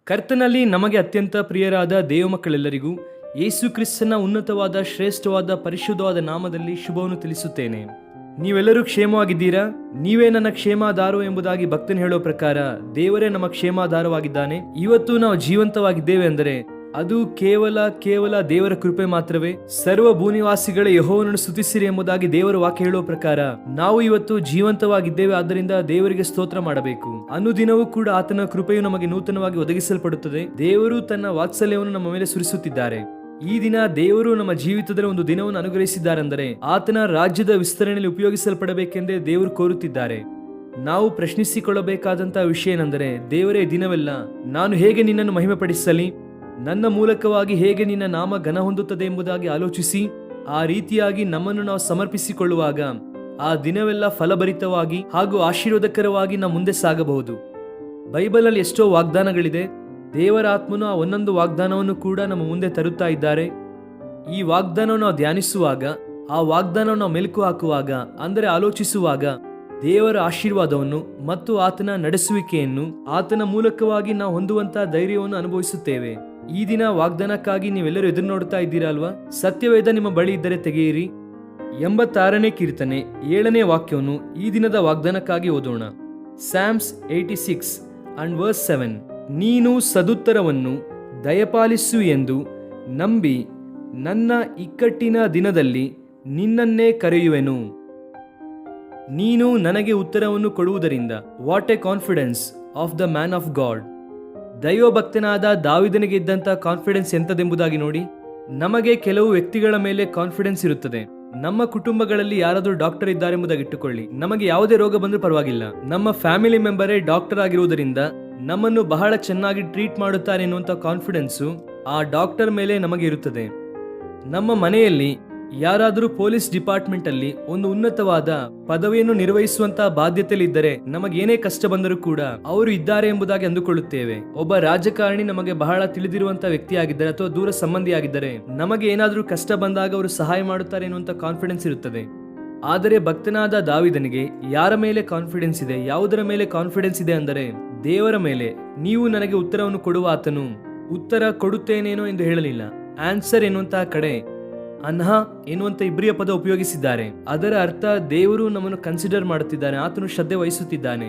ಕರ್ತನಲ್ಲಿ ನಮಗೆ ಅತ್ಯಂತ ಪ್ರಿಯರಾದ ದೇವಮಕ್ಕಳೆಲ್ಲರಿಗೂ ಯೇಸು ಕ್ರಿಸ್ತನ ಉನ್ನತವಾದ ಶ್ರೇಷ್ಠವಾದ ಪರಿಶುದ್ಧವಾದ ನಾಮದಲ್ಲಿ ಶುಭವನ್ನು ತಿಳಿಸುತ್ತೇನೆ. ನೀವೆಲ್ಲರೂ ಕ್ಷೇಮವಾಗಿದ್ದೀರಾ? ನೀವೇ ನನ್ನ ಕ್ಷೇಮಾಧಾರ ಎಂಬುದಾಗಿ ಭಕ್ತನು ಹೇಳೋ ಪ್ರಕಾರ ದೇವರೇ ನಮ್ಮ ಕ್ಷೇಮಾಧಾರವಾಗಿದ್ದಾನೆ. ಇವತ್ತು ನಾವು ಜೀವಂತವಾಗಿದ್ದೇವೆ ಅಂದರೆ ಅದು ಕೇವಲ ದೇವರ ಕೃಪೆ ಮಾತ್ರವೇ. ಸರ್ವ ಭೂನಿವಾಸಿಗಳ ಯೆಹೋವನನ್ನು ಸ್ತುತಿಸಿರಿ ಎಂಬುದಾಗಿ ದೇವರ ವಾಕ್ಯ ಹೇಳುವ ಪ್ರಕಾರ ನಾವು ಇವತ್ತು ಜೀವಂತವಾಗಿದ್ದೇವೆ. ಆದ್ದರಿಂದ ದೇವರಿಗೆ ಸ್ತೋತ್ರ ಮಾಡಬೇಕು. ಅನುದಿನವೂ ಕೂಡ ಆತನ ಕೃಪೆಯು ನಮಗೆ ನೂತನವಾಗಿ ಒದಗಿಸಲ್ಪಡುತ್ತದೆ. ದೇವರು ತನ್ನ ವಾತ್ಸಲ್ಯವನ್ನು ನಮ್ಮ ಮೇಲೆ ಸುರಿಸುತ್ತಿದ್ದಾರೆ. ಈ ದಿನ ದೇವರು ನಮ್ಮ ಜೀವಿತದಲ್ಲಿ ಒಂದು ದಿನವನ್ನು ಅನುಗ್ರಹಿಸಿದ್ದಾರೆಂದರೆ ಆತನ ರಾಜ್ಯದ ವಿಸ್ತರಣೆಯಲ್ಲಿ ಉಪಯೋಗಿಸಲ್ಪಡಬೇಕೆಂದೇ ದೇವರು ಕೋರುತ್ತಿದ್ದಾರೆ. ನಾವು ಪ್ರಶ್ನಿಸಿಕೊಳ್ಳಬೇಕಾದಂತಹ ವಿಷಯ ಏನೆಂದರೆ, ದೇವರೇ, ದಿನವೆಲ್ಲ ನಾನು ಹೇಗೆ ನಿನ್ನನ್ನು ಮಹಿಮೆಪಡಿಸಲಿ, ನನ್ನ ಮೂಲಕವಾಗಿ ಹೇಗೆ ನಿನ್ನ ನಾಮ ಘನ ಹೊಂದುತ್ತದೆ ಎಂಬುದಾಗಿ ಆಲೋಚಿಸಿ ಆ ರೀತಿಯಾಗಿ ನಮ್ಮನ್ನು ನಾವು ಸಮರ್ಪಿಸಿಕೊಳ್ಳುವಾಗ ಆ ದಿನವೆಲ್ಲ ಫಲಭರಿತವಾಗಿ ಹಾಗೂ ಆಶೀರ್ವಾದಕರವಾಗಿ ನಾವು ಮುಂದೆ ಸಾಗಬಹುದು. ಬೈಬಲಲ್ಲಿ ಎಷ್ಟೋ ವಾಗ್ದಾನಗಳಿದೆ. ದೇವರ ಆತ್ಮನು ಆ ಒಂದೊಂದು ವಾಗ್ದಾನವನ್ನು ಕೂಡ ನಮ್ಮ ಮುಂದೆ ತರುತ್ತಾ ಇದ್ದಾರೆ. ಈ ವಾಗ್ದಾನವನ್ನು ನಾವು ಧ್ಯಾನಿಸುವಾಗ, ಆ ವಾಗ್ದಾನವನ್ನು ನಾವು ಮೆಲುಕು ಹಾಕುವಾಗ, ಅಂದರೆ ಆಲೋಚಿಸುವಾಗ ದೇವರ ಆಶೀರ್ವಾದವನ್ನು ಮತ್ತು ಆತನ ನಡೆಸುವಿಕೆಯನ್ನು ಆತನ ಮೂಲಕವಾಗಿ ನಾವು ಹೊಂದುವಂತಹ ಧೈರ್ಯವನ್ನು ಅನುಭವಿಸುತ್ತೇವೆ. ಈ ದಿನ ವಾಗ್ದಾನಕ್ಕಾಗಿ ನೀವೆಲ್ಲರೂ ಎದುರು ನೋಡ್ತಾ ಇದ್ದೀರಾ ಅಲ್ವಾ? ಸತ್ಯವೇದ ನಿಮ್ಮ ಬಳಿ ಇದ್ದರೆ ತೆಗೆಯಿರಿ. 86ನೇ ಕೀರ್ತನೆ 7ನೇ ವಾಕ್ಯವನ್ನು ಈ ದಿನದ ವಾಗ್ದಾನಕ್ಕಾಗಿ ಓದೋಣ. Psalms 86 and verse 7. ನೀನು ಸದುತ್ತರವನ್ನು ದಯಪಾಲಿಸು ಎಂದು ನಂಬಿ ನನ್ನ ಇಕ್ಕಟ್ಟಿನ ದಿನದಲ್ಲಿ ನಿನ್ನನ್ನೇ ಕರೆಯುವೆನು. ನೀನು ನನಗೆ ಉತ್ತರವನ್ನು ಕೊಡುವುದರಿಂದ. What a confidence of the man of God. ದೈವಭಕ್ತನಾದ ದಾವಿದನಿಗೆ ಇದ್ದಂತ ಕಾನ್ಫಿಡೆನ್ಸ್ ಎಂತದೆಂಬುದಾಗಿ ನೋಡಿ. ನಮಗೆ ಕೆಲವು ವ್ಯಕ್ತಿಗಳ ಮೇಲೆ ಕಾನ್ಫಿಡೆನ್ಸ್ ಇರುತ್ತದೆ. ನಮ್ಮ ಕುಟುಂಬಗಳಲ್ಲಿ ಯಾರಾದರೂ ಡಾಕ್ಟರ್ ಇದ್ದಾರೆ ಎಂಬುದಾಗಿ ಇಟ್ಟುಕೊಳ್ಳಿ. ನಮಗೆ ಯಾವುದೇ ರೋಗ ಬಂದರೂ ಪರವಾಗಿಲ್ಲ, ನಮ್ಮ ಫ್ಯಾಮಿಲಿ ಮೆಂಬರೇ ಡಾಕ್ಟರ್ ಆಗಿರುವುದರಿಂದ ನಮ್ಮನ್ನು ಬಹಳ ಚೆನ್ನಾಗಿ ಟ್ರೀಟ್ ಮಾಡುತ್ತಾರೆ ಎನ್ನುವಂತ ಕಾನ್ಫಿಡೆನ್ಸು ಆ ಡಾಕ್ಟರ್ ಮೇಲೆ ನಮಗೆ ಇರುತ್ತದೆ. ನಮ್ಮ ಮನೆಯಲ್ಲಿ ಯಾರಾದರೂ ಪೊಲೀಸ್ ಡಿಪಾರ್ಟ್ಮೆಂಟ್ ಅಲ್ಲಿ ಒಂದು ಉನ್ನತವಾದ ಪದವಿಯನ್ನು ನಿರ್ವಹಿಸುವಂತಹ ಬಾಧ್ಯತೆಯಲ್ಲಿ ಇದ್ದರೆ ನಮಗೇನೇ ಕಷ್ಟ ಬಂದರೂ ಕೂಡ ಅವರು ಇದ್ದಾರೆ ಎಂಬುದಾಗಿ ಅಂದುಕೊಳ್ಳುತ್ತೇವೆ. ಒಬ್ಬ ರಾಜಕಾರಣಿ ನಮಗೆ ಬಹಳ ತಿಳಿದಿರುವಂತಹ ವ್ಯಕ್ತಿಯಾಗಿದ್ದರೆ ಅಥವಾ ದೂರ ಸಂಬಂಧಿಯಾಗಿದ್ದರೆ ನಮಗೆ ಏನಾದರೂ ಕಷ್ಟ ಬಂದಾಗ ಅವರು ಸಹಾಯ ಮಾಡುತ್ತಾರೆ ಎನ್ನುವಂತ ಕಾನ್ಫಿಡೆನ್ಸ್ ಇರುತ್ತದೆ. ಆದರೆ ಭಕ್ತನಾದ ದಾವಿದನಿಗೆ ಯಾರ ಮೇಲೆ ಕಾನ್ಫಿಡೆನ್ಸ್ ಇದೆ? ಯಾವುದರ ಮೇಲೆ ಕಾನ್ಫಿಡೆನ್ಸ್ ಇದೆ ಅಂದರೆ ದೇವರ ಮೇಲೆ. ನೀವು ನನಗೆ ಉತ್ತರವನ್ನು ಕೊಡುವ ಆತನು ಉತ್ತರ ಕೊಡುತ್ತೇನೇನೋ ಎಂದು ಹೇಳಲಿಲ್ಲ. ಆನ್ಸರ್ ಎನ್ನುವಂತಹ ಕಡೆ ಅನ್ಹಾ ಎನ್ನುವಂತ ಇಬ್ರಿಯ ಪದ ಉಪಯೋಗಿಸಿದ್ದಾರೆ. ಅದರ ಅರ್ಥ ದೇವರು ನಮ್ಮನ್ನು ಕನ್ಸಿಡರ್ ಮಾಡುತ್ತಿದ್ದಾನೆ, ಆತನು ಶ್ರದ್ಧೆ ವಹಿಸುತ್ತಿದ್ದಾನೆ.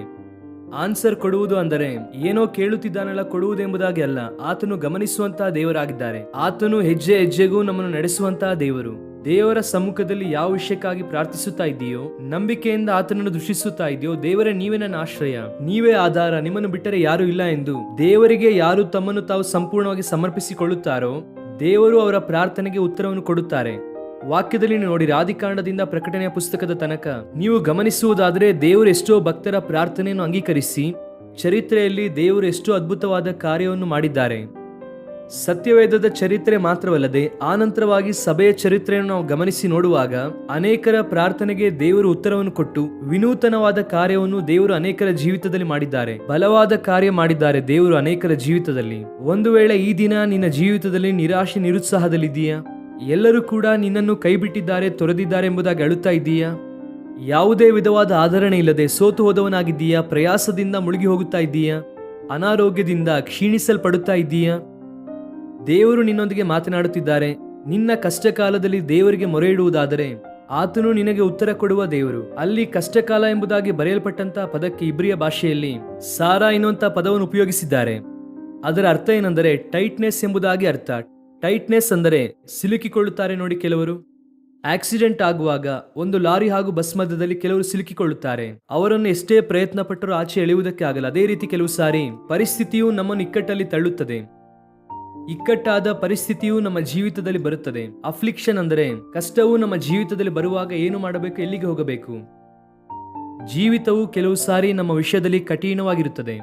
ಆನ್ಸರ್ ಕೊಡುವುದು ಅಂದರೆ ಏನೋ ಕೇಳುತ್ತಿದ್ದಾನಲ್ಲ ಕೊಡುವುದೆಂಬುದಾಗಿ ಅಲ್ಲ, ಆತನು ಗಮನಿಸುವಂತಹ ದೇವರಾಗಿದ್ದಾರೆ. ಆತನು ಹೆಜ್ಜೆ ಹೆಜ್ಜೆಗೂ ನಮ್ಮನ್ನು ನಡೆಸುವಂತಹ ದೇವರು. ದೇವರ ಸಮ್ಮುಖದಲ್ಲಿ ಯಾವ ವಿಷಯಕ್ಕಾಗಿ ಪ್ರಾರ್ಥಿಸುತ್ತಾ ಇದೆಯೋ, ನಂಬಿಕೆಯಿಂದ ಆತನನ್ನು ದೃಷ್ಟಿಸುತ್ತಾ ಇದೆಯೋ, ದೇವರೇ ನೀವೇ ನನ್ನ ಆಶ್ರಯ, ನೀವೇ ಆಧಾರ, ನಿಮ್ಮನ್ನು ಬಿಟ್ಟರೆ ಯಾರೂ ಇಲ್ಲ ಎಂದು ದೇವರಿಗೆ ಯಾರು ತಮ್ಮನ್ನು ತಾವು ಸಂಪೂರ್ಣವಾಗಿ ಸಮರ್ಪಿಸಿಕೊಳ್ಳುತ್ತಾರೋ ದೇವರು ಅವರ ಪ್ರಾರ್ಥನೆಗೆ ಉತ್ತರವನ್ನು ಕೊಡುತ್ತಾರೆ. ವಾಕ್ಯದಲ್ಲಿ ನೋಡಿ, ಆದಿಕಾಂಡದಿಂದ ಪ್ರಕಟಣೆಯ ಪುಸ್ತಕದ ತನಕ ನೀವು ಗಮನಿಸುವುದಾದರೆ ದೇವರು ಎಷ್ಟೋ ಭಕ್ತರ ಪ್ರಾರ್ಥನೆಯನ್ನು ಅಂಗೀಕರಿಸಿ ಚರಿತ್ರೆಯಲ್ಲಿ ದೇವರು ಎಷ್ಟೋ ಅದ್ಭುತವಾದ ಕಾರ್ಯವನ್ನು ಮಾಡಿದ್ದಾರೆ. ಸತ್ಯವೇದದ ಚರಿತ್ರೆ ಮಾತ್ರವಲ್ಲದೆ ಆನಂತರವಾಗಿ ಸಭೆಯ ಚರಿತ್ರೆಯನ್ನು ನಾವು ಗಮನಿಸಿ ನೋಡುವಾಗ ಅನೇಕರ ಪ್ರಾರ್ಥನೆಗೆ ದೇವರು ಉತ್ತರವನ್ನು ಕೊಟ್ಟು ವಿನೂತನವಾದ ಕಾರ್ಯವನ್ನು ದೇವರು ಅನೇಕರ ಜೀವಿತದಲ್ಲಿ ಮಾಡಿದ್ದಾರೆ. ಬಲವಾದ ಕಾರ್ಯ ಮಾಡಿದ್ದಾರೆ ದೇವರು ಅನೇಕರ ಜೀವಿತದಲ್ಲಿ. ಒಂದು ವೇಳೆ ಈ ದಿನ ನಿನ್ನ ಜೀವಿತದಲ್ಲಿ ನಿರಾಶೆ ನಿರುತ್ಸಾಹದಲ್ಲಿದ್ದೀಯಾ? ಎಲ್ಲರೂ ಕೂಡ ನಿನ್ನನ್ನು ಕೈ ಬಿಟ್ಟಿದ್ದಾರೆ, ತೊರೆದಿದ್ದಾರೆ ಎಂಬುದಾಗಿ ಅಳುತ್ತಾ ಇದ್ದೀಯಾ? ಯಾವುದೇ ವಿಧವಾದ ಆಧರಣೆ ಇಲ್ಲದೆ ಸೋತು ಹೋದವನಾಗಿದ್ದೀಯಾ? ಪ್ರಯಾಸದಿಂದ ಮುಳುಗಿ ಹೋಗುತ್ತಾ ಇದ್ದೀಯಾ? ಅನಾರೋಗ್ಯದಿಂದ ಕ್ಷೀಣಿಸಲ್ಪಡುತ್ತಾ ಇದ್ದೀಯಾ? ದೇವರು ನಿನ್ನೊಂದಿಗೆ ಮಾತನಾಡುತ್ತಿದ್ದಾರೆ. ನಿನ್ನ ಕಷ್ಟ ಕಾಲದಲ್ಲಿ ದೇವರಿಗೆ ಮೊರೆ ಇಡುವುದಾದರೆ ಆತನು ನಿನಗೆ ಉತ್ತರ ಕೊಡುವ ದೇವರು. ಅಲ್ಲಿ ಕಷ್ಟಕಾಲ ಎಂಬುದಾಗಿ ಬರೆಯಲ್ಪಟ್ಟಂತಹ ಪದಕ್ಕೆ ಇಬ್ರಿಯ ಭಾಷೆಯಲ್ಲಿ ಸಾರಾ ಎನ್ನುವಂತಹ ಪದವನ್ನು ಉಪಯೋಗಿಸಿದ್ದಾರೆ. ಅದರ ಅರ್ಥ ಏನೆಂದರೆ ಟೈಟ್ನೆಸ್ ಎಂಬುದಾಗಿ ಅರ್ಥ. ಟೈಟ್ನೆಸ್ ಅಂದರೆ ಸಿಲುಕಿಕೊಳ್ಳುತ್ತಾರೆ ನೋಡಿ. ಕೆಲವರು ಆಕ್ಸಿಡೆಂಟ್ ಆಗುವಾಗ ಒಂದು ಲಾರಿ ಹಾಗೂ ಬಸ್ ಮಧ್ಯದಲ್ಲಿ ಕೆಲವರು ಸಿಲುಕಿಕೊಳ್ಳುತ್ತಾರೆ. ಅವರನ್ನು ಎಷ್ಟೇ ಪ್ರಯತ್ನ ಪಟ್ಟರೂ ಆಚೆ ಎಳೆಯುವುದಕ್ಕೆ ಆಗಲ್ಲ. ಅದೇ ರೀತಿ ಕೆಲವು ಸಾರಿ ಪರಿಸ್ಥಿತಿಯು ನಮ್ಮನ್ನು ಇಕ್ಕಟ್ಟಲ್ಲಿ ತಳ್ಳುತ್ತದೆ. ಇಕ್ಕಟ್ಟಾದ ಪರಿಸ್ಥಿತಿಯು ನಮ್ಮ ಜೀವಿತದಲ್ಲಿ ಬರುತ್ತದೆ. ಅಫ್ಲಿಕ್ಷನ್ ಅಂದರೆ ಕಷ್ಟವು ನಮ್ಮ ಜೀವಿತದಲ್ಲಿ ಬರುವಾಗ ಏನು ಮಾಡಬೇಕು, ಎಲ್ಲಿಗೆ ಹೋಗಬೇಕು. ಜೀವಿತವು ಕೆಲವು ಸಾರಿ ನಮ್ಮ ವಿಷಯದಲ್ಲಿ ಕಠಿಣವಾಗಿರುತ್ತದೆ.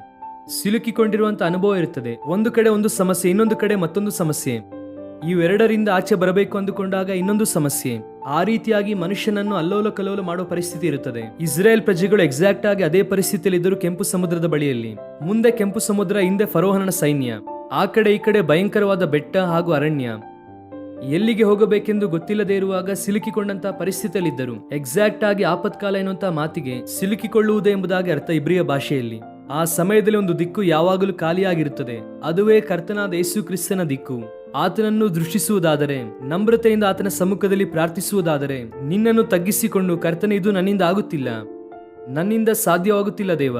ಸಿಲುಕಿಕೊಂಡಿರುವಂತಹ ಅನುಭವ ಇರುತ್ತದೆ. ಒಂದು ಕಡೆ ಒಂದು ಸಮಸ್ಯೆ, ಇನ್ನೊಂದು ಕಡೆ ಮತ್ತೊಂದು ಸಮಸ್ಯೆ. ಇವೆರಡರಿಂದ ಆಚೆ ಬರಬೇಕು ಅಂದುಕೊಂಡಾಗ ಇನ್ನೊಂದು ಸಮಸ್ಯೆ. ಆ ರೀತಿಯಾಗಿ ಮನುಷ್ಯನನ್ನು ಅಲ್ಲೋಲ ಕಲ್ಲೋಲ ಮಾಡುವ ಪರಿಸ್ಥಿತಿ ಇರುತ್ತದೆ. ಇಸ್ರೇಲ್ ಪ್ರಜೆಗಳು ಎಕ್ಸಾಕ್ಟ್ ಆಗಿ ಅದೇ ಪರಿಸ್ಥಿತಿಯಲ್ಲಿ ಇದ್ದರು ಕೆಂಪು ಸಮುದ್ರದ ಬಳಿಯಲ್ಲಿ. ಮುಂದೆ ಕೆಂಪು ಸಮುದ್ರ, ಹಿಂದೆ ಫರೋಹನ ಸೈನ್ಯ. ಆ ಕಡೆ ಈ ಕಡೆ ಭಯಂಕರವಾದ ಬೆಟ್ಟ ಹಾಗೂ ಅರಣ್ಯ. ಎಲ್ಲಿಗೆ ಹೋಗಬೇಕೆಂದು ಗೊತ್ತಿಲ್ಲದೆ ಇರುವಾಗ ಸಿಲುಕಿಕೊಂಡಂತ ಪರಿಸ್ಥಿತಿಯಲ್ಲಿದ್ದರು. ಎಕ್ಸಾಕ್ಟ್ ಆಗಿ ಆಪತ್ಕಾಲ ಎನ್ನುವಂತ ಮಾತಿಗೆ ಸಿಲುಕಿಕೊಳ್ಳುವುದು ಎಂಬುದಾಗಿ ಅರ್ಥ ಇಬ್ರಿಯ ಭಾಷೆಯಲ್ಲಿ. ಆ ಸಮಯದಲ್ಲಿ ಒಂದು ದಿಕ್ಕು ಯಾವಾಗಲೂ ಖಾಲಿಯಾಗಿರುತ್ತದೆ. ಅದುವೇ ಕರ್ತನಾದ ಯೇಸು ಕ್ರಿಸ್ತನ ದಿಕ್ಕು. ಆತನನ್ನು ದೃಷ್ಟಿಸುವುದಾದರೆ, ನಮ್ರತೆಯಿಂದ ಆತನ ಸಮ್ಮುಖದಲ್ಲಿ ಪ್ರಾರ್ಥಿಸುವುದಾದರೆ, ನಿನ್ನನ್ನು ತಗ್ಗಿಸಿಕೊಂಡು ಕರ್ತನೇ, ಇದು ನನ್ನಿಂದ ಆಗುತ್ತಿಲ್ಲ, ನನ್ನಿಂದ ಸಾಧ್ಯವಾಗುತ್ತಿಲ್ಲ ದೇವ,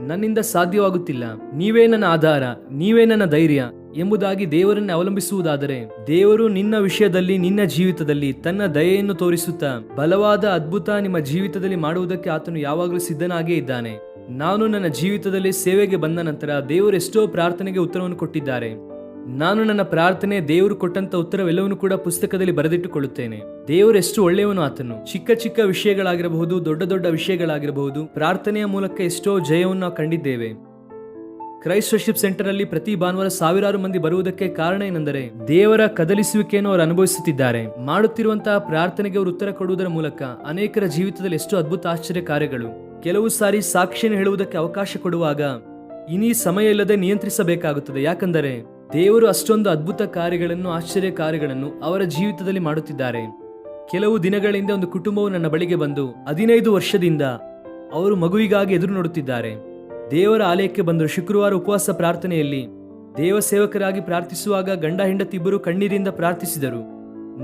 ನನ್ನಿಂದ ಸಾಧ್ಯವಾಗುತ್ತಿಲ್ಲ, ನೀವೇ ನನ್ನ ಆಧಾರ, ನೀವೇ ನನ್ನ ಧೈರ್ಯ ಎಂಬುದಾಗಿ ದೇವರನ್ನು ಅವಲಂಬಿಸುವುದಾದರೆ, ದೇವರು ನಿನ್ನ ವಿಷಯದಲ್ಲಿ, ನಿನ್ನ ಜೀವಿತದಲ್ಲಿ ತನ್ನ ದಯೆಯನ್ನು ತೋರಿಸುತ್ತಾ ಬಲವಾದ ಅದ್ಭುತ ನಿಮ್ಮ ಜೀವಿತದಲ್ಲಿ ಮಾಡುವುದಕ್ಕೆ ಆತನು ಯಾವಾಗಲೂ ಸಿದ್ಧನಾಗೇ ಇದ್ದಾನೆ. ನಾನು ನನ್ನ ಜೀವಿತದಲ್ಲಿ ಸೇವೆಗೆ ಬಂದ ನಂತರ ದೇವರು ಎಷ್ಟೋ ಪ್ರಾರ್ಥನೆಗೆ ಉತ್ತರವನ್ನು ಕೊಟ್ಟಿದ್ದಾರೆ. ನಾನು ನನ್ನ ಪ್ರಾರ್ಥನೆ, ದೇವರು ಕೊಟ್ಟಂತ ಉತ್ತರವೆಲ್ಲವನ್ನು ಕೂಡ ಪುಸ್ತಕದಲ್ಲಿ ಬರೆದಿಟ್ಟುಕೊಳ್ಳುತ್ತೇನೆ. ದೇವರು ಎಷ್ಟು ಒಳ್ಳೆಯವನು ಆತನು. ಚಿಕ್ಕ ಚಿಕ್ಕ ವಿಷಯಗಳಾಗಿರಬಹುದು, ದೊಡ್ಡ ದೊಡ್ಡ ವಿಷಯಗಳಾಗಿರಬಹುದು, ಪ್ರಾರ್ಥನೆಯ ಮೂಲಕ ಎಷ್ಟೋ ಜಯವನ್ನು ನಾವು ಕಂಡಿದ್ದೇವೆ. ಕ್ರೈಸ್ಟ್ ವರ್ಷಿಪ್ ಸೆಂಟರ್ ಅಲ್ಲಿ ಪ್ರತಿ ಭಾನುವಾರ ಸಾವಿರಾರು ಮಂದಿ ಬರುವುದಕ್ಕೆ ಕಾರಣ ಏನೆಂದರೆ, ದೇವರ ಕದಲಿಸುವಿಕೆಯನ್ನು ಅವರು ಅನುಭವಿಸುತ್ತಿದ್ದಾರೆ. ಮಾಡುತ್ತಿರುವಂತಹ ಪ್ರಾರ್ಥನೆಗೆ ಅವರು ಉತ್ತರ ಕೊಡುವುದರ ಮೂಲಕ ಅನೇಕರ ಜೀವಿತದಲ್ಲಿ ಎಷ್ಟೋ ಅದ್ಭುತ ಆಶ್ಚರ್ಯ ಕಾರ್ಯಗಳು. ಕೆಲವು ಸಾರಿ ಸಾಕ್ಷಿಯನ್ನು ಹೇಳುವುದಕ್ಕೆ ಅವಕಾಶ ಕೊಡುವಾಗ ಇನ್ನೀ ಸಮಯ ಇಲ್ಲದೆ ನಿಯಂತ್ರಿಸಬೇಕಾಗುತ್ತದೆ. ಯಾಕಂದರೆ ದೇವರು ಅಷ್ಟೊಂದು ಅದ್ಭುತ ಕಾರ್ಯಗಳನ್ನು, ಆಶ್ಚರ್ಯ ಕಾರ್ಯಗಳನ್ನು ಅವರ ಜೀವಿತದಲ್ಲಿ ಮಾಡುತ್ತಿದ್ದಾರೆ. ಕೆಲವು ದಿನಗಳಿಂದ ಒಂದು ಕುಟುಂಬವು ನನ್ನ ಬಳಿಗೆ ಬಂದು 15 ವರ್ಷದಿಂದ ಅವರು ಮಗುವಿಗಾಗಿ ಎದುರು ನೋಡುತ್ತಿದ್ದಾರೆ. ದೇವರ ಆಲಯಕ್ಕೆ ಬಂದರು. ಶುಕ್ರವಾರ ಉಪವಾಸ ಪ್ರಾರ್ಥನೆಯಲ್ಲಿ ದೇವ ಸೇವಕರಾಗಿ ಪ್ರಾರ್ಥಿಸುವಾಗ ಗಂಡ ಹೆಂಡತಿ ಇಬ್ಬರು ಕಣ್ಣೀರಿಂದ ಪ್ರಾರ್ಥಿಸಿದರು.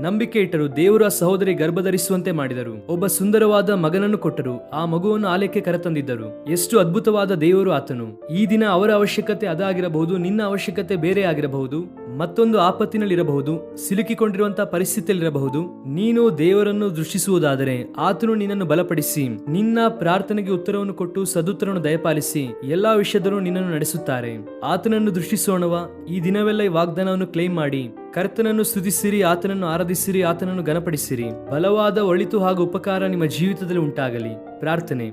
ನಂಬಿಕೆ ಇಟ್ಟರು. ದೇವರು ಆ ಸಹೋದರಿ ಗರ್ಭಧರಿಸುವಂತೆ ಮಾಡಿದರು. ಒಬ್ಬ ಸುಂದರವಾದ ಮಗನನ್ನು ಕೊಟ್ಟರು. ಆ ಮಗುವನ್ನು ಆಲಯಕ್ಕೆ ಕರೆತಂದಿದ್ದರು. ಎಷ್ಟು ಅದ್ಭುತವಾದ ದೇವರು ಆತನು. ಈ ದಿನ ಅವರ ಅವಶ್ಯಕತೆ ಅದಾಗಿರಬಹುದು, ನಿನ್ನ ಅವಶ್ಯಕತೆ ಬೇರೆ ಆಗಿರಬಹುದು, ಮತ್ತೊಂದು ಆಪತ್ತಿನಲ್ಲಿರಬಹುದು, ಸಿಲುಕಿಕೊಂಡಿರುವಂತಹ ಪರಿಸ್ಥಿತಿಯಲ್ಲಿರಬಹುದು. ನೀನು ದೇವರನ್ನು ದೃಷ್ಟಿಸುವುದಾದರೆ ಆತನು ನಿನ್ನನ್ನು ಬಲಪಡಿಸಿ, ನಿನ್ನ ಪ್ರಾರ್ಥನೆಗೆ ಉತ್ತರವನ್ನು ಕೊಟ್ಟು ಸದುತ್ತರವನ್ನು ದಯಪಾಲಿಸಿ ಎಲ್ಲಾ ವಿಷಯದಲ್ಲೂ ನಿನ್ನನ್ನು ನಡೆಸುತ್ತಾರೆ. ಆತನನ್ನು ದೃಷ್ಟಿಸೋಣವ. ಈ ದಿನವೆಲ್ಲ ಈ ವಾಗ್ದಾನವನ್ನು ಕ್ಲೈಮ್ ಮಾಡಿ ಕರ್ತನನ್ನು ಸ್ತುತಿಸಿರಿ, ಆತನನ್ನು ಆರಾಧಿಸಿರಿ, ಆತನನ್ನು ಘನಪಡಿಸಿರಿ. ಬಲವಾದ ಒಳಿತು ಹಾಗೂ ಉಪಕಾರ ನಿಮ್ಮ ಜೀವಿತದಲ್ಲಿ ಉಂಟಾಗಲಿ. ಪ್ರಾರ್ಥನೆ.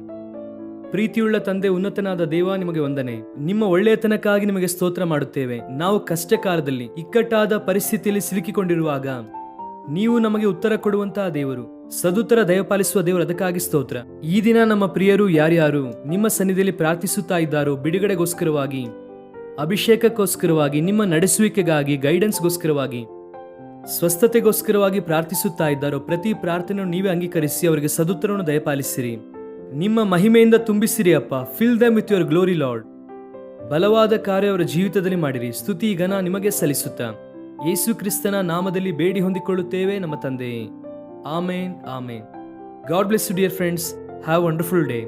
ಪ್ರೀತಿಯುಳ್ಳ ತಂದೆ, ಉನ್ನತನಾದ ದೇವ, ನಿಮಗೆ ವಂದನೆ. ನಿಮ್ಮ ಒಳ್ಳೆಯತನಕ್ಕಾಗಿ ನಿಮಗೆ ಸ್ತೋತ್ರ ಮಾಡುತ್ತೇವೆ. ನಾವು ಕಷ್ಟ ಕಾಲದಲ್ಲಿ, ಇಕ್ಕಟ್ಟಾದ ಪರಿಸ್ಥಿತಿಯಲ್ಲಿ ಸಿಲುಕಿಕೊಂಡಿರುವಾಗ ನೀವು ನಮಗೆ ಉತ್ತರ ಕೊಡುವಂತಹ ದೇವರು, ಸದುತ್ತರ ದಯಪಾಲಿಸುವ ದೇವರು, ಅದಕ್ಕಾಗಿ ಸ್ತೋತ್ರ. ಈ ದಿನ ನಮ್ಮ ಪ್ರಿಯರು ಯಾರ್ಯಾರು ನಿಮ್ಮ ಸನ್ನಿಧಿಯಲ್ಲಿ ಪ್ರಾರ್ಥಿಸುತ್ತಾ ಇದ್ದಾರೋ, ಬಿಡುಗಡೆಗೋಸ್ಕರವಾಗಿ, ಅಭಿಷೇಕಕ್ಕೋಸ್ಕರವಾಗಿ, ನಿಮ್ಮ ನಡೆಸುವಿಕೆಗಾಗಿ, ಗೈಡೆನ್ಸ್ಗೋಸ್ಕರವಾಗಿ, ಸ್ವಸ್ಥತೆಗೋಸ್ಕರವಾಗಿ ಪ್ರಾರ್ಥಿಸುತ್ತಾ ಇದ್ದಾರೋ, ಪ್ರತಿ ಪ್ರಾರ್ಥನೆಯನ್ನು ನೀವೇ ಅಂಗೀಕರಿಸಿ ಅವರಿಗೆ ಸದುತ್ತರವನ್ನು ದಯಪಾಲಿಸಿರಿ. ನಿಮ್ಮ ಮಹಿಮೆಯಿಂದ ತುಂಬಿಸಿರಿ ಅಪ್ಪ. Fill them with your glory lord. ಬಲವಾದ ಕಾರ್ಯ ಅವರ ಜೀವಿತದಲ್ಲಿ ಮಾಡಿರಿ. ಸ್ತುತಿ ಘನ ನಿಮಗೆ ಸಲ್ಲಿಸುತ್ತಾ ಯೇಸು ಕ್ರಿಸ್ತನ ನಾಮದಲ್ಲಿ ಬೇಡಿ ಹೊಂದಿಕೊಳ್ಳುತ್ತೇವೆ ನಮ್ಮ ತಂದೆಯೇ. Amen, amen. God bless you dear friends. Have wonderful day.